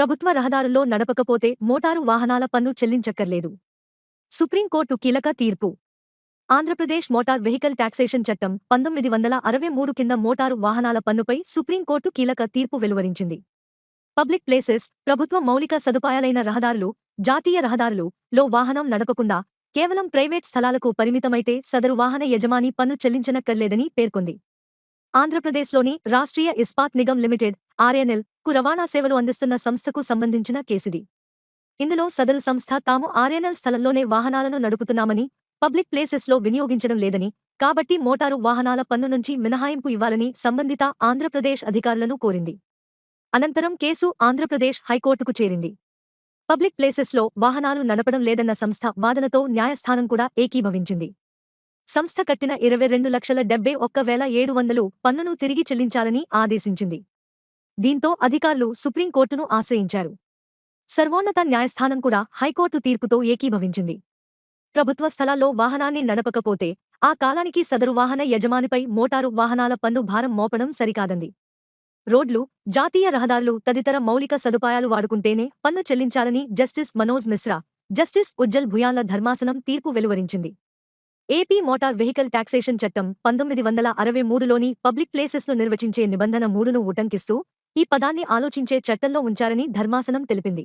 ప్రభుత్వ రహదారుల్లో నడపకపోతే మోటారు వాహనాల పన్ను చెల్లించక్కర్లేదు. సుప్రీంకోర్టు కీలక తీర్పు. ఆంధ్రప్రదేశ్ మోటార్ వెహికల్ టాక్సేషన్ చట్టం 1963 కింద మోటారు వాహనాల పన్నుపై సుప్రీంకోర్టు కీలక తీర్పు వెలువరించింది. పబ్లిక్ ప్లేసెస్, ప్రభుత్వ మౌలిక సదుపాయాలైన రహదారులు, జాతీయ రహదారులు లో వాహనం నడపకుండా కేవలం ప్రైవేట్ స్థలాలకు పరిమితమైతే సదరు వాహన యజమాని పన్ను చెల్లించనక్కర్లేదని పేర్కొంది. ఆంధ్రప్రదేశ్లోని రాష్ట్రీయ ఇస్పాత్ నిగమ్ లిమిటెడ్ ఆర్ఎన్ఎల్ కు రవాణా సేవలు అందిస్తున్న సంస్థకు సంబంధించిన కేసిది. ఇందులో సదరు సంస్థ తాము ఆర్ఎన్ఎల్ స్థలంలోనే వాహనాలను నడుపుతున్నామని, పబ్లిక్ ప్లేసెస్లో వినియోగించడం లేదని, కాబట్టి మోటారు వాహనాల పన్ను నుంచి మినహాయింపు ఇవ్వాలని సంబంధిత ఆంధ్రప్రదేశ్ అధికారులను కోరింది. అనంతరం కేసు ఆంధ్రప్రదేశ్ హైకోర్టుకు చేరింది. పబ్లిక్ ప్లేసెస్లో వాహనాలు నడపడం లేదన్న సంస్థ వాదనతో న్యాయస్థానం కూడా ఏకీభవించింది. సంస్థ కట్టిన 22,71,700 పన్నును తిరిగి చెల్లించాలని ఆదేశించింది. దీంతో అధికారులు సుప్రీంకోర్టును ఆశ్రయించారు. సర్వోన్నత న్యాయస్థానం కూడా హైకోర్టు తీర్పుతో ఏకీభవించింది. ప్రభుత్వ స్థలాల్లో వాహనాన్ని నడపకపోతే ఆ కాలానికి సదరు వాహన యజమానిపై మోటారు వాహనాల పన్ను భారం మోపడం సరికాదంది. రోడ్లు, జాతీయ రహదారులు తదితర మౌలిక సదుపాయాలు వాడుకుంటేనే పన్ను చెల్లించాలని జస్టిస్ మనోజ్ మిశ్రా, జస్టిస్ ఉజ్జల్ భుయాన్ల ధర్మాసనం తీర్పు వెలువరించింది. ఏపీ మోటార్ వెహికల్ టాక్సేషన్ చట్టం 1963లోని పబ్లిక్ ప్లేసెస్ను నిర్వచించే నిబంధన 3ను ఉటంకిస్తూ ఈ పదాన్ని ఆలోచించే చట్టంలో ఉంచారని ధర్మాసనం తెలిపింది.